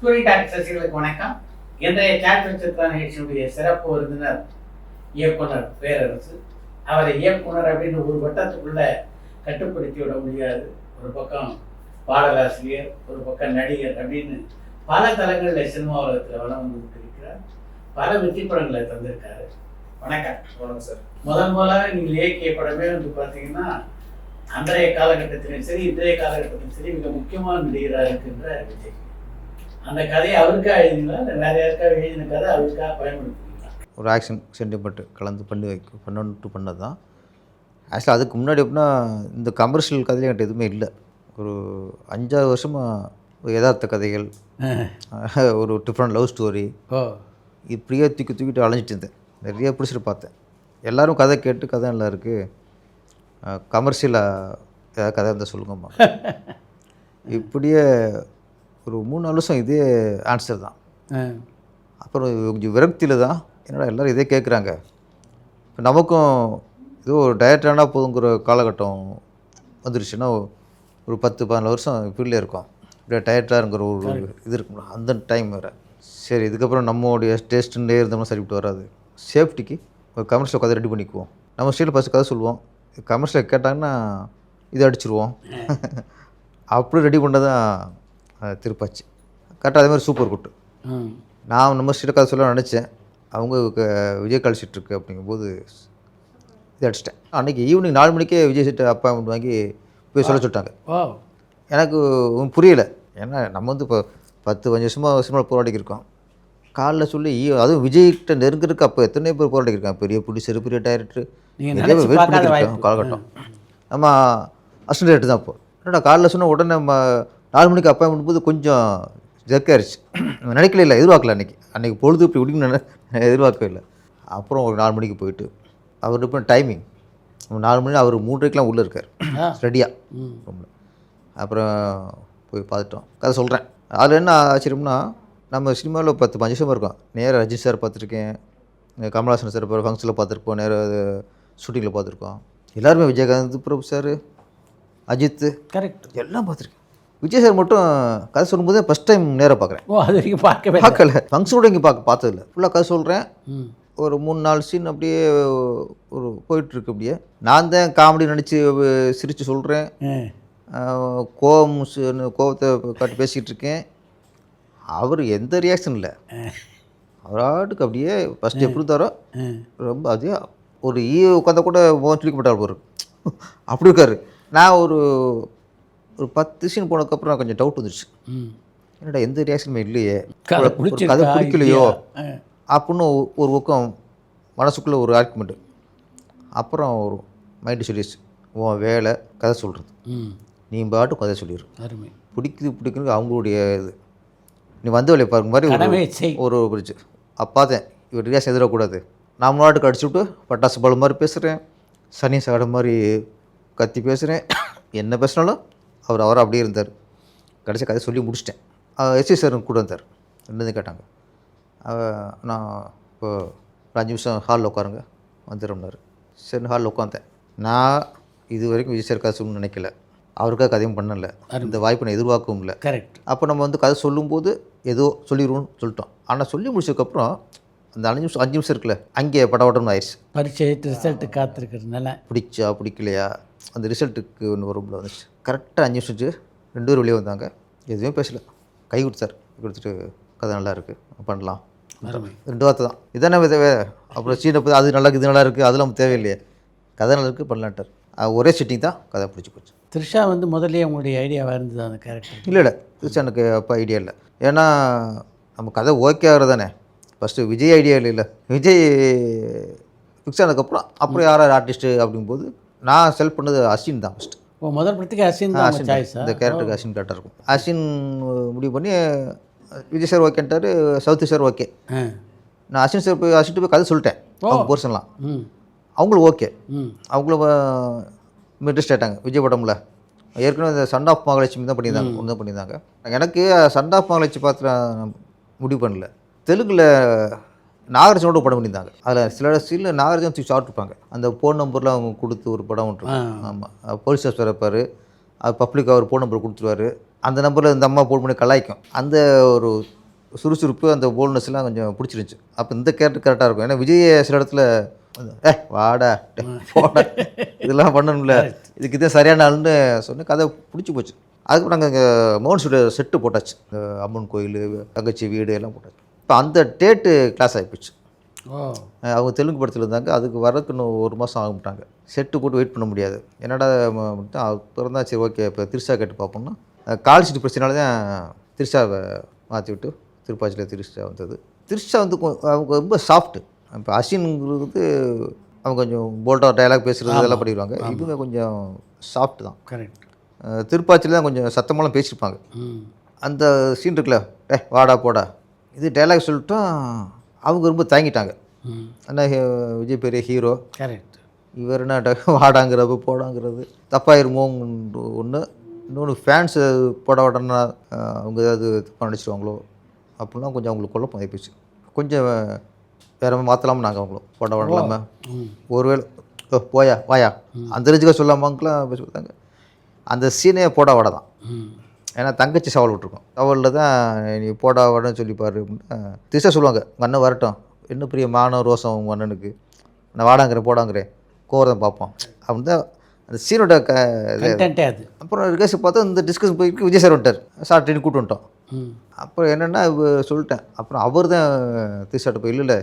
Story talk ரசிகர்களுக்கு வணக்கம். இன்றைய சாட் நட்சத்திர நிகழ்ச்சியுடைய சிறப்பு விருந்தினர் இயக்குனர் பேரரசு. அவரை இயக்குனர் அப்படின்னு ஒரு வட்டத்துக்குள்ள கட்டுப்படுத்தி விட முடியாது. ஒரு பக்கம் பாடலாசிரியர், ஒரு பக்கம் நடிகர் அப்படின்னு பல தளங்களில் சினிமா உலகத்தில் வளம் வந்து இருக்கிறார். பல வெற்றி படங்களை தந்திருக்காரு. வணக்கம். வணக்கம் சார். முதலாக நீங்கள் இயக்கிய படமே வந்து பார்த்தீங்கன்னா அன்றைய காலகட்டத்திலும் சரி இன்றைய காலகட்டத்திலும் சரி மிக முக்கியமான நடிகராக இருக்கின்ற விஜய். அந்த கதையை அவருக்காக எழுதிங்களா இல்லை வேற யாருக்காக எழுதின கதை அவருக்காக பயன்படுத்திங்களா? ஒரு ஆக்ஷன் சென்டிமெண்ட் கலந்து பண்ணது தான். ஆக்சுவலாக அதுக்கு முன்னாடி எப்படின்னா இந்த கமர்ஷியல் கதையில் என்கிட்ட எதுவுமே இல்லை. ஒரு 5-6 வருஷமாக யதார்த்த கதைகள், ஒரு டிஃப்ரெண்ட் லவ் ஸ்டோரி, இப்படியே தூக்கிட்டு அலைஞ்சிட்டு இருந்தேன். நிறைய பிடிச்சிட்டு பார்த்தேன். எல்லோரும் கதை கேட்டு கதை நல்லா இருக்குது, கமர்ஷியலாக ஏதாவது கதை இருந்தால் சொல்லுங்கம்மா. இப்படியே ஒரு 3-4 வருஷம் இதே ஆன்சர் தான். அப்புறம் கொஞ்சம் விரக்தியில் தான் என்னடா எல்லோரும் இதே கேட்குறாங்க, இப்போ நமக்கும் ஏதோ ஒரு டைரக்டரானா போதுங்கிற காலகட்டம் வந்துருச்சுன்னா ஒரு 10-14 வருஷம் ஃபீல்டில் இருக்கோம். இப்படியே டைரக்டராங்கிற ஒரு இது இருக்கும். அந்த டைம் வேறு. சரி, இதுக்கப்புறம் நம்மளுடைய டேஸ்ட்டுன்னே இருந்தோம்னா சரிவிட்டு வராது. சேஃப்டிக்கு ஒரு கமர்ஷியல் கதை ரெடி பண்ணிக்குவோம். நம்ம ஸ்டைலில் ஃபஸ்ட்டு கதை சொல்லுவோம், கமர்ஷியல் கேட்டாங்கன்னா இதை அடிச்சிருவோம். அப்படி ரெடி பண்ணதான் திருப்பாச்சு. கரெக்டாக அதே மாதிரி சூப்பர் குட்டு. நான் நம்ம ஸ்டைலில் கதை சொல்ல நினச்சேன். அவங்க விஜய் கால் ஷீட் இருக்குது அப்படிங்கும்போது இதை அடிச்சிட்டேன். அன்றைக்கி ஈவினிங் 4 மணிக்கே விஜய் சீட்டை அப்பாயின்மெண்ட் வாங்கி போய் சொல்ல சொல்லிட்டாங்க. எனக்கு புரியலை. ஏன்னா நம்ம வந்து இப்போ 10-15 வருஷமாக சினிமாவில் போராடிக்கிருக்கோம். காலைல சொல்லி அதுவும் விஜய்கிட்ட நெருங்கிறதுக்கு அப்போ எத்தனை பேர் போராடிக்கிருக்காங்க. பெரிய ப்ரொடியூசர், பெரிய டைரக்டர், வெயிட் பண்ணிக்கிருக்கோம் காலகட்டம். நம்ம அசிஸ்டன்ட் டைரக்டர் தான். இப்போ என்னடா காலைல சொன்னால் உடனே நம்ம 4 மணிக்கு அப்பாயின்மெண்ட் போது கொஞ்சம் ஜெர்க்காயிருச்சு. நினைக்கல, இல்லை எதிர்பார்க்கல. அன்றைக்கி பொழுது இப்படி விடிங்கன்னு எதிர்பார்க்கவே இல்லை. அப்புறம் ஒரு 4 மணிக்கு போயிட்டு அவர் இப்போ டைமிங் 4 மணி, அவர் 3:30க்கெலாம் உள்ளே இருக்கார் ரெடியாக ரூமில். அப்புறம் போய் பார்த்துட்டோம். கதை சொல்கிறேன். அதில் என்ன ஆச்சரியம்னா, நம்ம சினிமாவில் 10-15 வருஷமாக இருக்கோம். நேராக ரஜினி சார் பார்த்துருக்கேன், கமல்ஹாசன் சார் இப்போ ஃபங்க்ஷனில் பார்த்துருப்போம், நேராக ஷூட்டிங்கில் பார்த்துருக்கோம். எல்லாருமே விஜயகாந்த், பிரபு சார், அஜித், கரெக்ட் எல்லாம் பார்த்துருக்கேன். விஜய் சார் மட்டும் கதை சொல்லும்போது ஃபஸ்ட் டைம் நேராக பார்க்குறேன். அது வரைக்கும் பார்க்கல. ஃபங்க்ஷனோட இங்கே பார்த்ததில்லை. ஃபுல்லாக கதை சொல்கிறேன். ஒரு 3-4 சீன் அப்படியே ஒரு போயிட்டுருக்கு. அப்படியே நான் தான் காமெடி நடித்து சிரித்து சொல்கிறேன். கோபத்தை காட்டி பேசிக்கிட்டு இருக்கேன். அவர் எந்த ரியாக்ஷன் இல்லை. அவராட்டுக்கு அப்படியே ஃபஸ்ட்டு எப்படி தரோம் ரொம்ப அதே ஒரு உட்காந்தா கூட சொல்லிக்க மாட்டார் போகிற அப்படி இருக்கார். நான் ஒரு 10 சீன் போனதுக்கப்புறம் கொஞ்சம் டவுட் வந்துடுச்சு. என்னடா எந்த ரியாக்ஷனுமே இல்லையே, கதை பிடிக்கலையோ அப்படின்னு ஒரு பக்கம் மனசுக்குள்ளே ஒரு ஆர்குமெண்ட்டு. அப்புறம் ஒரு மைண்டு சொல்லிடுச்சு, உன் வேலை கதை சொல்கிறது, நீ பாட்டு கதை சொல்லிடு. பிடிக்குது அவங்களுடைய இது, நீ வந்து வேலையை பாருங்க மாதிரி ஒரு பிடிச்சி அப்பாதேன். இவர் ரியாக்ஷன் எதிரக்கூடாது. நான் முன்னாட்டுக்கு அடிச்சுவிட்டு பட்டாசு பால் மாதிரி பேசுகிறேன், சனி சாட மாதிரி கத்தி பேசுகிறேன். என்ன பேசினாலும் அவர் அப்படியே இருந்தார். கடைசி கதை சொல்லி முடிச்சிட்டேன். எஸ்சி சார் கூட இருந்தார். ரெண்டு கேட்டாங்க. நான் இப்போ ஒரு 5 நிமிஷம் ஹாலில் உட்காருங்க வந்துடும்னாரு. சரி ஹாலில் உட்காந்தேன். நான் இது வரைக்கும் விஜய் சார் கதை சொல்லணும்னு நினைக்கல, அவருக்காக கதையும் பண்ணலை, இந்த வாய்ப்பு நான் எதிர்பார்க்கவும் இல்லை. கரெக்ட். அப்போ நம்ம வந்து கதை சொல்லும்போது ஏதோ சொல்லிடுவோம்னு சொல்லிட்டோம். ஆனால் சொல்லி முடிச்சதுக்கப்புறம் அந்த 5 நிமிஷம் இருக்குல்ல, அங்கே படவட்டம்னு ஆயிடுச்சு. பரீட்சை ரிசல்ட்டு காத்திருக்கிறதுனால பிடிச்சா பிடிக்கலையா அந்த ரிசல்ட்டுக்கு ஒன்று வரும்ல வந்துச்சு. கரெக்டாக 5 நிமிஷம் 2 பேர் வெளியே வந்தாங்க. எதுவுமே பேசலை, கை கொடுத்தார். கொடுத்துட்டு கதை நல்லா இருக்குது பண்ணலாம், 2 வார்த்தை தான். இதானே தேவை. அப்புறம் சீனை போய் அது நல்லா இருக்குது, இது நல்லா இருக்குது, அதெல்லாம் தேவையில்லையே, கதை நல்லா இருக்குது பண்ணலான்ட்டார். ஒரே சிட்டிங் தான், கதை பிடிச்சி போச்சு. த்ரிஷா வந்து முதல்ல உங்களுடைய ஐடியாவாக இருந்தது அந்த கேரக்டர்? இல்லை த்ரிஷா எனக்கு அப்போ ஐடியா இல்லை. ஏன்னா நம்ம கதை ஓகே ஆகிறது தானே. ஃபஸ்ட்டு விஜய் ஐடியா இல்லை. விஜய் ஃபிக்ஸ் ஆனதுக்கப்புறம் அப்புறம் யார் ஆர்டிஸ்ட்டு அப்படிங்கும்போது நான் செலக்ட் பண்ணது அஸ்வின் தான் ஃபஸ்ட்டு. முதல் படத்துக்கு அஸ்வின் தான் சாய்ஸ். இந்த கேரக்டருக்கு அஸ்வின் கரெக்டாக இருக்கும். அஸ்வின் முடிவு பண்ணி விஜய் சார் ஓகேன்ட்டார், சவுத்தி சார் ஓகே. நான் அஸ்வின் சார் போய் அஸ்வின் போய் கதை சொல்லிட்டேன். அவங்க போர்ஷன்லாம் அவங்களும் ஓகே. அவங்களும் இன்ட்ரெஸ்ட் ஆகிட்டாங்க. விஜய் படமில் ஏற்கனவே இந்த சன் ஆஃப் மகாலட்சுமி தான் பண்ணியிருந்தாங்க, ஒன்று தான் பண்ணியிருந்தாங்க. எனக்கு சன் ஆஃப் மகாலட்சுமி பார்த்து நான் முடிவு பண்ணல. தெலுங்கில் நாகார்ஜுனோட படம் பண்ணியிருந்தாங்க. அதில் சில சீனில் நாகார்ஜுன தூக்கி சாப்பிட்டுருப்பாங்க. அந்த ஃபோன் நம்பரில் அவங்க கொடுத்து ஒரு படம் ஒன்று. ஆமாம், போலீஸ் ஆஃபீஸர் இருப்பார், அது பப்ளிக்காக ஒரு ஃபோன் நம்பர் கொடுத்துருவார். அந்த நம்பரில் இந்த அம்மா போன் பண்ணி கலாய்க்கும். அந்த ஒரு சுறுசுறுப்பு, அந்த போல்னஸ்லாம் கொஞ்சம் பிடிச்சிருந்துச்சு. அப்போ இந்த கேரக்டர் கரெக்டாக இருக்கும். ஏன்னா விஜய் சில இடத்துல வாடா போடா இதெல்லாம் பண்ணணும்ல, இதுக்கு இதே சரியான ஆளுன்னு சொன்ன கதை பிடிச்சி போச்சு. அதுக்கப்புறம் நாங்கள் இங்கே மோகன் ஸ்டுடியோ செட்டு போட்டாச்சு. இந்த அம்மன் கோயில், தங்கச்சி வீடு எல்லாம் போட்டாச்சு. இப்போ அந்த டேட்டு கிளாஸ் ஆகிப்போச்சு. அவங்க தெலுங்கு படத்தில் இருந்தாங்க. அதுக்கு வரதுக்கு இன்னும் 1 மாதம் ஆகிட்டாங்க. செட்டு போட்டு வெயிட் பண்ண முடியாது. என்னடா அப்புறம் தான் சரி ஓகே இப்போ திருஷா கேட்டு பார்ப்போம்னா கால் ஷீட் பிரச்சனால தான் திருஷாவை மாற்றி விட்டு திருப்பாச்சியில் திருஷா வந்தது. திருஷா வந்து அவங்க ரொம்ப சாஃப்ட்டு. இப்போ அஸ்வின்ங்கிறது அவங்க கொஞ்சம் போல்டாக டைலாக் பேசுகிறது இதெல்லாம் பண்ணிடுவாங்க. இவங்க கொஞ்சம் சாஃப்ட் தான். கரெக்ட். திருப்பாச்சியில் தான் கொஞ்சம் சத்தமெல்லாம் பேசியிருப்பாங்க. அந்த சீன் இருக்குல்ல, வாடா போடா இது டைலாக் சொல்லிட்டோம். அவங்க ரொம்ப தயங்கிட்டாங்க. ஆனால் விஜய் பெரிய ஹீரோ, கரெக்ட், இவர் என்ன வாடாங்கிறது போடாங்கிறது தப்பாயிருமோ ஒன்று. இன்னொன்று ஃபேன்ஸு போட உடனே அவங்க ஏதாவது தப்பாக நினச்சிடுவாங்களோ அப்படிலாம் கொஞ்சம் அவங்களுக்கு குழப்பம் ஆகிப்போச்சு. கொஞ்சம் வேற மாற்றலாமல் நாங்கள் அவங்களும் போட விடலாமல் ஒருவேளை போயா வாயா அந்த ரேஞ்சுக்காக சொல்லாமங்களாம் பேசுவாங்க. அந்த சீனே போட வடை தான். ஏன்னா தங்கச்சி சவால் விட்டுருக்கோம். சவாலில் தான் நீ போடா வடன்னு சொல்லிப்பாரு அப்படின்னா திசை சொல்லுவாங்க, உங்கள் அண்ணன் வரட்டும், இன்னும் பெரிய மானம் ரோசம் உங்கள் அண்ணனுக்கு, நான் வாடாங்கிறேன் போடாங்கிறேன் கோவரம் பார்ப்போம் அப்படின்னு தான் அந்த சீனோட அது. அப்புறம் ரிகர்ஸ் பார்த்தா இந்த டிஸ்கஷன் போயிட்டு விஜய் சார் வந்துட்டார். சார் ட்ரெயின் கூப்பிட்டு வந்துட்டோம். அப்புறம் என்னென்னா சொல்லிட்டேன். அப்புறம் அவர் தான் திசாட்ட போய் இல்லை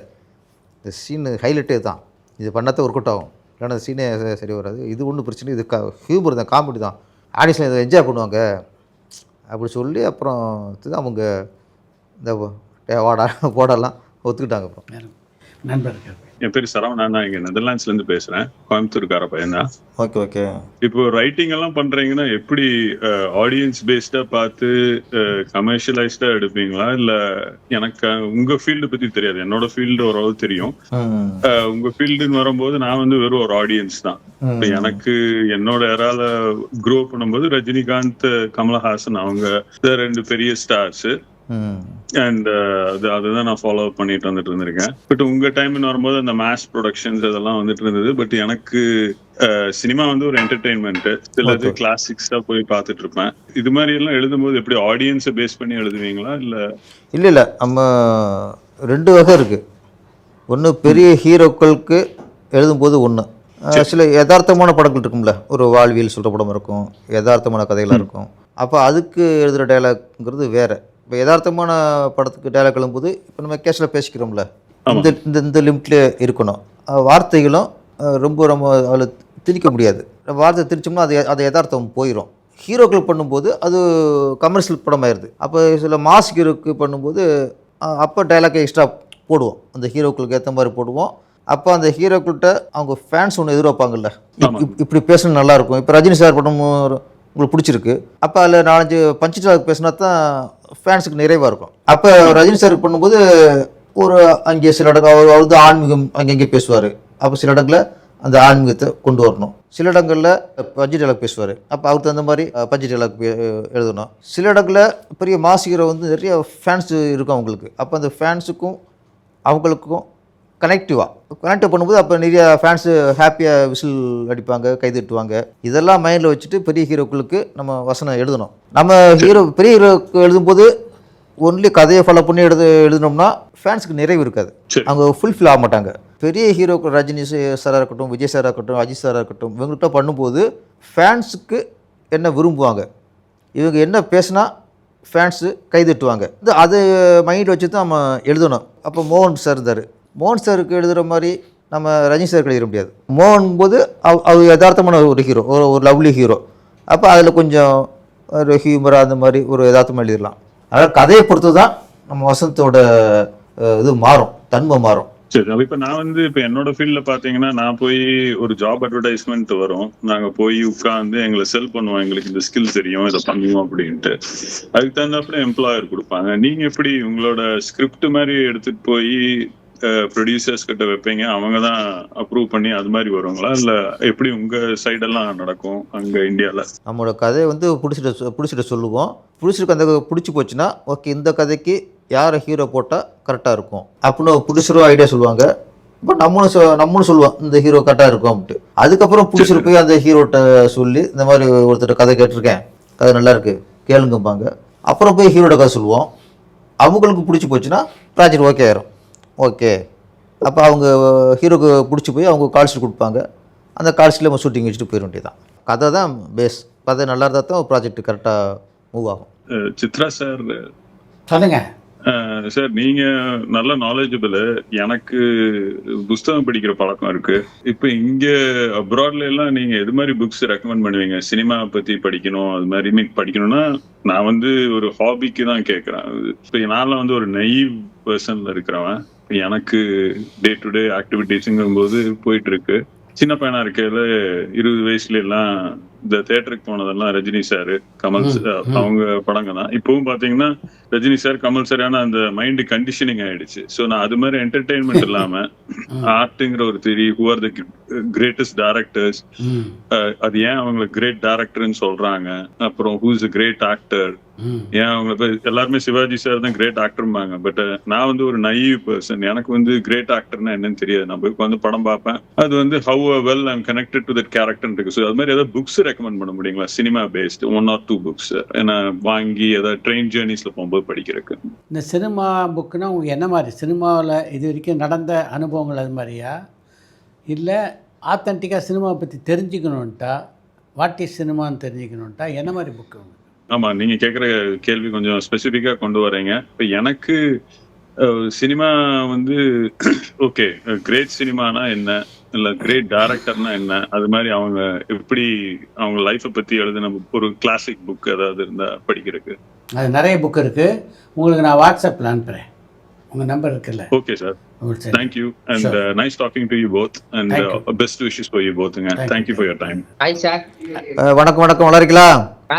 இந்த சீனு ஹைலைட்டே தான், இது பண்ணாதான் ஒர்க் அவுட் ஆகும், இல்லைன்னா அந்த சீனே சரி வராது, இது ஒன்றும் பிரச்சனை, இது ஹியூமர் தான், காமெடி தான், ஆடியன்ஸில் இதை என்ஜாய் பண்ணுவாங்க அப்படி சொல்லி அப்புறம் தான் அவங்க இந்த வாடா போடலாம் ஒத்துக்கிட்டாங்க. அப்புறம் நண்பர்கள், என் பேர் சரவணன், நான் இங்கே நெதர்லாண்ட்ஸ்லேருந்து பேசுகிறேன். கோயம்புத்தூர்கார பையன் தான். Okay okay. இப்போ ரைட்டிங் எல்லாம் பண்ணுறீங்கன்னா எப்படி ஆடியன்ஸ் பேஸ்டாக பார்த்து கமர்ஷியலைஸ்டாக எடுப்பீங்களா? இல்லை எனக்கு உங்கள் ஃபீல்டு பற்றி தெரியாது, என்னோட ஃபீல்டு ஓரளவு தெரியும். உங்கள் ஃபீல்டுன்னு வரும்போது நான் வந்து வெறும் ஒரு ஆடியன்ஸ் தான். இப்போ எனக்கு என்னோட யாரால க்ரோ பண்ணும்போது ரஜினிகாந்த், கமலஹாசன் அவங்க 2 பெரிய ஸ்டார்ஸு. அண்ட் அதுதான் நான் ஃபாலோ பண்ணிட்டு வந்துட்டு இருந்திருக்கேன். பட் உங்க டைம்னு வரும்போது அந்த மாஸ் ப்ரொடக்ஷன்ஸ் அதெல்லாம் வந்துட்டு இருந்தது. பட் எனக்கு சினிமா வந்து ஒரு என்டர்டெயின்மெண்ட், சிலது கிளாசிக்ஸா போய் பார்த்துட்டு இருப்பேன். இது மாதிரி எல்லாம் எழுதும்போது எப்படி ஆடியன்ஸை பேஸ் பண்ணி எழுதுவீங்களா? இல்லை நம்ம 2 வகை இருக்கு. ஒன்று பெரிய ஹீரோக்களுக்கு எழுதும்போது ஒன்று, சில யதார்த்தமான படங்கள் இருக்கும்ல, ஒரு வாழ்வியல் சொல்கிற படம் இருக்கும், யதார்த்தமான கதைகளாக இருக்கும். அப்போ அதுக்கு எழுதுகிற டைலாக்ங்கிறது வேறு. இப்போ யதார்த்தமான படத்துக்கு டைலாக் எழுதும்போது இப்போ நம்ம கேஷில் பேசிக்கிறோம்ல, இந்த லிமிட்ல இருக்கணும். வார்த்தைகளும் ரொம்ப அதில் திணிக்க முடியாது. வார்த்தை திணிச்சோம்னா அது யதார்த்தம் போயிடும். ஹீரோக்கள் பண்ணும்போது அது கமர்ஷியல் படம் ஆயிடுது. அப்போ சில மாஸ் ஹீரோக்கு பண்ணும்போது அப்போ டைலாக்கை எக்ஸ்ட்ரா போடுவோம், அந்த ஹீரோக்களுக்கு ஏற்ற மாதிரி போடுவோம். அப்போ அந்த ஹீரோக்கள்கிட்ட அவங்க ஃபேன்ஸ் ஒன்று எதிர்பார்ப்பாங்கல்ல, இப்படி பேசணும் நல்லாயிருக்கும். இப்போ ரஜினி சார் படம் உங்களுக்கு பிடிச்சிருக்கு, அப்போ அதில் 4-5 பஞ்சு டைலாக் பேசினா தான் ஃபேன்ஸுக்கு நிறைவாக இருக்கும். அப்போ ரஜினி சார் பண்ணும்போது ஒரு அங்கே சில இடங்கள் அவர் ஆன்மீகம் அங்கங்கே பேசுவார். அப்போ சில இடங்களில் அந்த ஆன்மீகத்தை கொண்டு வரணும். சில இடங்களில் பஞ்சு டைலாக் பேசுவார், அப்போ அவருக்கு தகுந்த மாதிரி பஞ்சு டைலாக் எழுதணும். சில இடங்களில் பெரிய மாஸ் ஹீரோ வந்து நிறைய ஃபேன்ஸ் இருக்கும் அவங்களுக்கு. அப்போ அந்த ஃபேன்ஸுக்கும் அவங்களுக்கும் கனெக்டிவ் பண்ணும்போது அப்போ நிறைய ஃபேன்ஸு ஹாப்பியாக விசில் அடிப்பாங்க, கைதட்டுவாங்க. இதெல்லாம் மைண்டில் வச்சுட்டு பெரிய ஹீரோக்களுக்கு நம்ம வசனம் எழுதணும். நம்ம பெரிய ஹீரோக்கு எழுதும்போது ஒன்லி கதையை ஃபாலோ பண்ணி எழுதினோம்னா ஃபேன்ஸுக்கு நிறைவு இருக்காது, அவங்க ஃபுல்ஃபில் ஆக மாட்டாங்க. பெரிய ஹீரோக்கு ரஜினி சாராக இருக்கட்டும், விஜய் சாராக இருக்கட்டும், அஜித் சாராக இருக்கட்டும், இவங்ககிட்ட பண்ணும்போது ஃபேன்ஸுக்கு என்ன விரும்புவாங்க, இவங்க என்ன பேசினா ஃபேன்ஸு கைதட்டுவாங்க, அது மைண்ட் வச்சு தான் நம்ம எழுதணும். அப்போ மோகன் சார் இருந்தார், மோகன் சாருக்கு எழுதுகிற மாதிரி நம்ம ரஜினி சாருக்கு எழுத முடியாது. மோகன் போது அவர் யதார்த்தமான ஒரு ஹீரோ, ஒரு லவ்லி ஹீரோ. அப்போ அதில் கொஞ்சம் ஒரு ஹியூமராக அந்த மாதிரி ஒரு யதார்த்தமாக எழுதிடலாம். அதனால் கதையை பொறுத்து தான் நம்ம வசனத்தோட இது மாறும், தன்மை மாறும். சரி, இப்போ நான் வந்து இப்போ என்னோட ஃபீல்டில் பார்த்தீங்கன்னா, நான் போய் ஒரு ஜாப் அட்வர்டைஸ்மெண்ட் வரும், நாங்கள் போய் உட்காந்து எங்களை செல் பண்ணுவோம், எங்களுக்கு இந்த ஸ்கில் தெரியும், இதை பண்ணுவோம் அப்படின்ட்டு. அதுக்கு தகுந்தாப்புல எம்ப்ளாயர் கொடுப்பாங்க. நீங்கள் எப்படி உங்களோட ஸ்கிரிப்ட் மாதிரி எடுத்துகிட்டு போய் ப்ரொடியூசர்ஸ் கிட்ட வைப்பீங்க, அவங்க தான் அப்ரூவ் பண்ணி அது மாதிரி வருவாங்களா? இல்லை எப்படி உங்கள் சைடெல்லாம் நடக்கும் அங்கே இந்தியாவில்? நம்மளோட கதையை வந்து பிடிச்சிட்டு சொல்லுவோம். பிடிச்சிருக்கு, அந்த பிடிச்சி போச்சுன்னா ஓகே இந்த கதைக்கு யாரை ஹீரோ போட்டால் கரெக்டாக இருக்கும் அப்படின்னு பிடிச்சிரும் ஐடியா சொல்லுவாங்க. இப்போ நம்மளும் சொல்லுவோம் இந்த ஹீரோ கரெக்டாக இருக்கும் அப்படின்ட்டு. அதுக்கப்புறம் பிடிச்சிட்டு போய் அந்த ஹீரோட்ட சொல்லி இந்த மாதிரி ஒருத்தர் கதை கேட்டிருக்கேன், கதை நல்லா இருக்கு, கேளுங்கம்பாங்க. அப்புறம் போய் ஹீரோட கதை சொல்லுவோம். அவங்களுக்கு பிடிச்சி போச்சுன்னா ப்ராஜெக்ட் ஓகே ஆயிரும். ஓகே, அப்போ அவங்க ஹீரோக்கு பிடிச்சி போய் அவங்க கால் ஷீட் கொடுப்பாங்க. அந்த கால் ஷீட்டில் நம்ம ஷூட்டிங் வச்சுட்டு போயிட வேண்டியதான். கதை தான் பேஸ். கதை நல்லா இருந்தால் தான் ப்ராஜெக்ட் கரெக்டாக மூவ் ஆகும். சித்ரா சார், சொல்லுங்க சார் நீங்க நல்ல நாலேஜபிள். எனக்கு புஸ்தகம் படிக்கிற பழக்கம் இருக்கு. இப்போ இங்க அப்ராட்ல எல்லாம் நீங்க எது மாதிரி புக்ஸ் ரெக்கமெண்ட் பண்ணுவீங்க? சினிமா பத்தி படிக்கணும், அது மாதிரி படிக்கணும்னா நான் வந்து ஒரு ஹாபிக்கு தான் கேட்கறேன். இப்போ நான்லாம் வந்து ஒரு நைவ் பர்சன்ல இருக்கிறவன். எனக்கு டே டு டே ஆக்டிவிட்டிஸ்ங்கும் போது போயிட்டு இருக்கு. சின்ன பையனா இருக்கையில 20 வயசுல எல்லாம் இந்த தியேட்டருக்கு போனதெல்லாம் ரஜினி சார், கமல் சார் அவங்க படங்க தான். இப்பவும் பாத்தீங்கன்னா ரஜினி சார், கமல் சார் அந்த மைண்ட் கண்டிஷனிங் ஆயிடுச்சு. ஸோ நான் அது மாதிரி என்டர்டெயின்மெண்ட் இல்லாம ஆர்ட்ங்கிற ஒரு theory, who are the greatest directors, அது ஏன் அவங்களை கிரேட் டைரக்டர்னு சொல்றாங்க, அப்புறம் ஹூ இஸ் கிரேட் ஆக்டர், ஏன் அவங்க எல்லாருமே சிவாஜி சார் தான் கிரேட் ஆக்டர்பாங்க. பட் நான் வந்து ஒரு நைவ் பர்சன். எனக்கு வந்து கிரேட் ஆக்டர்னா என்னன்னு தெரியாது. நான் போய் வந்து படம் பார்ப்பேன். அது வந்து how well I am connected to that character இருக்கு. ஸோ அது மாதிரி ஏதாவது புக்ஸ் ரெக்கமெண்ட் பண்ண முடியுங்களா? சினிமா பேஸ்ட் 1 or 2 புக்ஸ் ஏன்னா வாங்கி ஏதாவது ட்ரெயின் ஜேர்னிஸ்ல போகும்போது படிக்கிறதுக்கு. இந்த சினிமா புக்குன்னா உங்களுக்கு என்ன மாதிரி சினிமாவில் இது வரைக்கும் நடந்த அனுபவங்கள் அது மாதிரியா, இல்லை ஆத்தென்டிக்காக சினிமாவை பற்றி தெரிஞ்சுக்கணுன்ட்டா, வாட் இஸ் சினிமான்னு தெரிஞ்சுக்கணுன்ட்டா என்ன மாதிரி புக்கு? ஆமா, நீங்க கேக்குற கேள்வி கொஞ்சம் ஸ்பெசிபிக்கா கொண்டு வரீங்க. இப்ப எனக்கு சினிமா வந்து ஓகே, கிரேட் சினிமானா என்ன, இல்ல கிரேட் டைரக்டர்னா என்ன, அது மாதிரி அவங்க எப்படி அவங்க லைஃபை பத்தி எழுதின ஒரு கிளாசிக் புக் ஏதாவது இருந்தா படிக்கிறதுக்கு. அது நிறைய புக் இருக்கு. உங்களுக்கு நான் வாட்ஸ்அப்பில் அனுப்புகிறேன். உங்கள் நம்பர் இருக்குல்ல? Okay sir, thank you and nice talking to you both and best wishes for you போத்ங்க. Thank you for your time. Hi sir. வணக்கம் வணக்கம், நல்லா இருக்கீங்களா?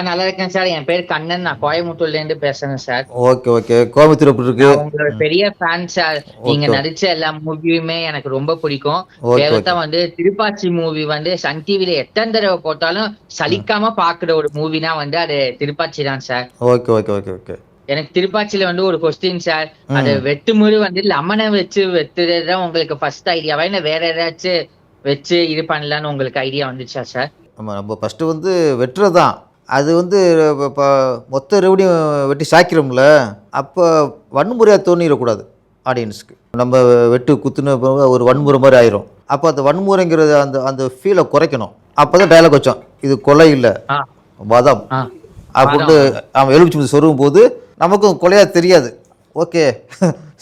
நல்லா இருக்கேன் சார். என் பேர் கண்ணன், நான் கோயம்புத்தூர்ல இருந்து பேசுறேன் சார். ஓகே ஓகே, கோயம்புத்தூர் எப்படி இருக்கு? உங்களோட பெரிய ஃபேன் சார். நீங்க நடிச்ச எல்லா மூவியுமே எனக்கு ரொம்ப பிடிக்கும். தேவதா வந்து திருப்பாச்சி மூவி வந்து சன் டிவில எத்தனை தடவை போட்டாலும் சலிக்காம பாக்குற ஒரு மூவினா வந்து அது திருப்பாச்சி தான் sir. Okay okay okay okay. எனக்கு திருப்பாச்சியில வந்து ஒரு கொஸ்டின் சார். அது வெட்டுமுறை வந்து லெமனை வச்சு வெட்டுறதுதான் உங்களுக்கு ஃபர்ஸ்ட் ஐடியாவா, இல்ல வேற ஏதாச்சும் வச்சு இது பண்ணலான்னு உங்களுக்கு ஐடியா வந்துச்சா சார்? ஆமாம், நம்ம ஃபஸ்ட்டு வந்து வெட்டுறதான். அது வந்து இப்போ மொத்த ரெவடியும் வெட்டி சாய்க்கிறோம்ல, அப்போ வன்முறையாக தோணிடக்கூடாது ஆடியன்ஸுக்கு. நம்ம வெட்டு குத்துன ஒரு வன்முறை மாதிரி ஆயிரும். அப்போ அந்த வன்முறைங்கிறது அந்த அந்த ஃபீலை குறைக்கணும். அப்போ தான் டைலாக் வச்சோம், இது கொலை இல்லை வதம் அப்படின்ட்டு அவன் எலுமிச்சு சொருகும் போது நமக்கும் கொலையாக தெரியாது. ஓகே,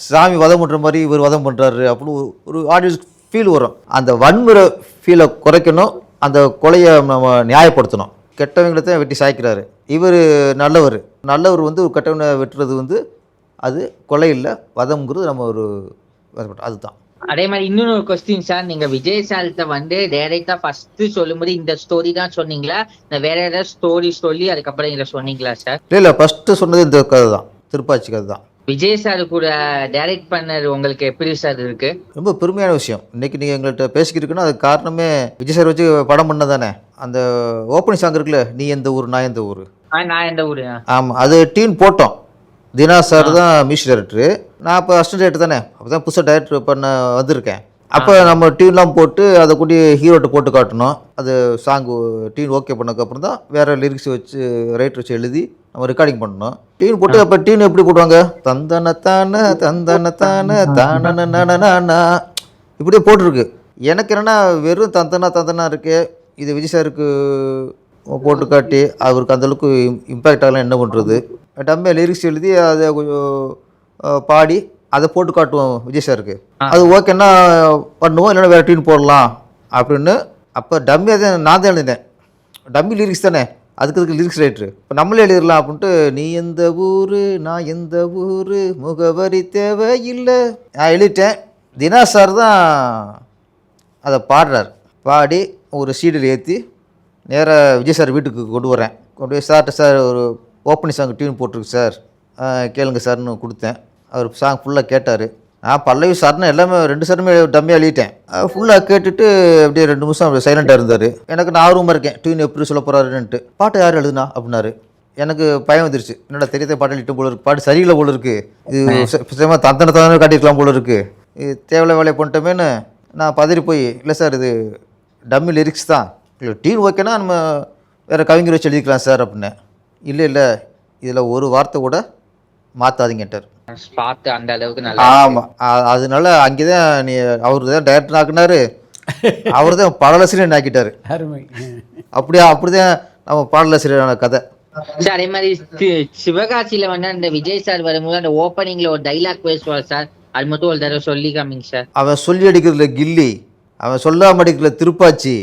சாமி வதம் பண்ணுற மாதிரி இவர் வதம் பண்ணுறாரு அப்படின்னு ஒரு ஆடியன்ஸ்க்கு ஃபீல் வரும். அந்த வன்முறை ஃபீலை குறைக்கணும், அந்த கொலையை நம்ம நியாயப்படுத்தணும். கெட்டவங்களை தான் வெட்டி சாய்க்கிறாரு, இவர் நல்லவர். நல்லவர் வந்து கெட்டவனை வெட்டுறது வந்து அது கொலை இல்லை, வதம்ங்கிறது நம்ம ஒரு அதுதான். அதே மாதிரி இன்னொரு ஒரு கொஸ்டின் சார். நீங்க விஜய் சார்கிட்ட வந்து டைரக்டா ஃபர்ஸ்ட் சொல்லும்போது இந்த ஸ்டோரி தான் சொன்னீங்களா, இந்த வேற ஏதாவது ஸ்டோரி சொல்லி அதுக்கப்புறம் இதை சொன்னீங்களா சார்? இல்லை, ஃபர்ஸ்ட் சொன்னது இந்த கதை தான், திருப்பாச்சி கதை தான். விஜய் சார் கூட டைரக்ட் பண்ணது உங்களுக்கு எப்படி சார் இருக்கு? ரொம்ப பெருமையான விஷயம். இன்னைக்கு நீங்கள் எங்கள்கிட்ட பேசிக்கிட்டுருக்குன்னா அதுக்கு காரணமே விஜய் சார் வச்சு படம் பண்ண தானே. அந்த ஓப்பனிங் சாங் இருக்குல்ல, நீ எந்த ஊர் நான் எந்த ஊர். நான் எந்த ஊரு? ஆமாம், அது டீன் போட்டோம். தினா சார் தான் மியூசிக் டைரக்டரு, நான் இப்போ அசிஸ்டன்ட் டைரக்டர் தானே. அப்போ தான் புதுசாக டைரக்டர் பண்ண வந்திருக்கேன். அப்போ நம்ம டியூன்லாம் போட்டு அதை கூட்டி ஹீரோட்ட போட்டு காட்டணும். அது சாங்கு டியூன் ஓகே பண்ணதுக்கப்புறம் தான் வேறு லிரிக்ஸ் வச்சு ரைட்டர் வச்சு எழுதி நம்ம ரெக்கார்டிங் பண்ணணும். டியூன் போட்டு அப்போ டியூன் எப்படி போடுவாங்க, தந்தனத்தான தந்தனத்தான தானனா இப்படியே போட்டிருக்கு. எனக்கு என்னென்னா வெறும் தந்தனா இருக்கு. இது விஜய் சாருக்கு போட்டு காட்டி அவருக்கு அந்தளவுக்கு இம்பேக்ட் ஆகலாம் என்ன பண்ணுறது. டம்மே லிரிக்ஸ் எழுதி அதை கொஞ்சம் பாடி அதை போட்டு காட்டுவோம் விஜய் சாருக்கு. அது ஓகேன்னா பண்ணுவோம், இல்லைன்னா வேறு டியூன் போடலாம் அப்படின்னு. அப்போ டம்மி அதை நான் தான் எழுதினேன். டம்மி லிரிக்ஸ் தானே, அதுக்கு லிரிக்ஸ் ரைட்ரு. இப்போ நம்மளே எழுதிடலாம் அப்படின்ட்டு நீ எந்த ஊர் நான் எந்த ஊர் முகவரி தேவை இல்லை நான் எழுதிட்டேன். தினா சார் தான் அதை பாடுறார். பாடி ஒரு சீடில் ஏற்றி நேராக விஜய் சார் வீட்டுக்கு கொண்டு வரேன். கொண்டு போய் சார்கிட்ட சார் ஒரு ஓப்பனிங் சாங் டியூன் போட்டிருக்கு சார், கேளுங்க சார்னு கொடுத்தேன். அவர் சாங் ஃபுல்லாக கேட்டார். நான் பல்லவி சார்னு எல்லாமே 2 சாருமே டம்மியாக எழுதிட்டேன். ஃபுல்லாக கேட்டுட்டு அப்படியே 2 நிமிஷம் அப்படியே சைலண்டாக இருந்தார். எனக்கு நான் ஆர்வமாக இருக்கேன், டியூன் எப்படி சொல்ல போகிறாருன்ட்டு. பாட்டு யார் எழுதுனா அப்படின்னாரு. எனக்கு பயம் வந்துருச்சு, என்னடா தெரியாத பாட்டு எழுதிட்டு போல இருக்குது, பாட்டு சரியில்லை போல இருக்குது, இது தந்தனை காட்டியிருக்கலாம் போல இருக்குது, இது தேவையில்ல வேலையை பண்ணிட்டோமேன்னு நான் பதறி போய், இல்லை சார் இது டம்மி லிரிக்ஸ் தான், இல்லை டியூன் ஓகேனா நம்ம வேறு கவிஞர் வச்சு எழுதிக்கலாம் சார் அப்படின்னேன். இல்லை இதில் ஒரு வார்த்தை கூட மாற்றாதீங்கட்டார். பார்த்து அந்த அளவுக்கு நல்லா ஆமாம், அதனால அங்கே தான் அவர் தான் டைரக்டர் ஆக்குனாரு, அவர் தான் பாடலாசிரியர் ஆக்கிட்டார். அருமை. அப்படிதான் நம்ம பாடலாசிரியரான கதை. சார். அதே மாதிரி சிவகாசியில வந்து அந்த விஜய் சார் வரும்போது அந்த ஓப்பனிங்ல ஒரு டைலாக் பேசுவார் சார், அது மட்டும் ஒரு தடவை சொல்லி காமிங்க சார். அவன் சொல்லி அடிக்கிறதுல கில்லி, அவன் சொல்லாமல் அடிக்கிறதுல திருப்பாச்சி,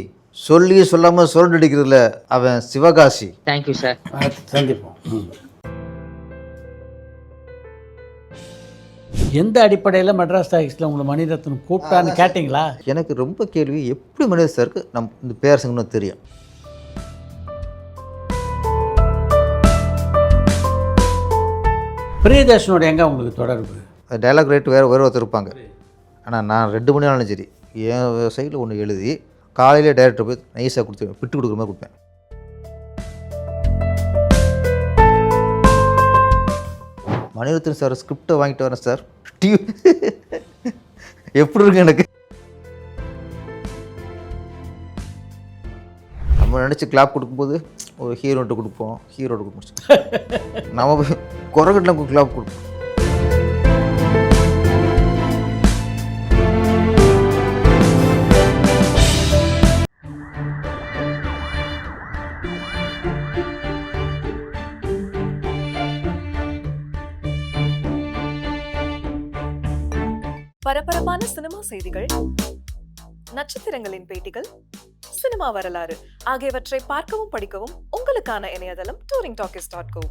சொல்லி சொல்லாமல் சுரண்டு அடிக்கிறதுல அவன் சிவகாசி. Thank you sir. சந்திப்போம். எந்த அடிப்படையில் மெட்ராஸ் டாக்கீஸில் உங்களை மணிரத்னம் கூப்பிட்டான்னு கேட்டிங்களா? எனக்கு ரொம்ப கேள்வி, எப்படி மனித சாருக்கு இந்த பேரரசுங்கன்னு தெரியும்? பிரியதர்ஷனோட எங்கே உங்களுக்கு தொடர்பு? டைலாக் ரேட்டு வேறு ஒருத்தர் இருப்பாங்க. ஆனால் நான் 2 மணி நேரம் சரி என் சைடில் ஒன்று எழுதி காலையிலே டைரக்டர் போய் நைஸாக கொடுத்து விட்டு கொடுக்குற மாதிரி கொடுப்பேன். மணிரத்னம் சார் ஸ்கிரிப்டை வாங்கிட்டு வரேன் சார், எப்படி இருக்கு எனக்கு? நம்ம நினச்சி கிளாப் கொடுக்கும்போது ஒரு ஹீரோன்ட்டு கொடுப்போம், ஹீரோட்டு கொடுப்போம், நம்ம குறைகட்டில் கிளாப் கொடுப்போம். பரபரப்பான சினிமா செய்திகள், நட்சத்திரங்களின் பேட்டிகள், சினிமா வரலாறு ஆகியவற்றை பார்க்கவும் படிக்கவும் உங்களுக்கான இணையதளம் touringtalkies.co.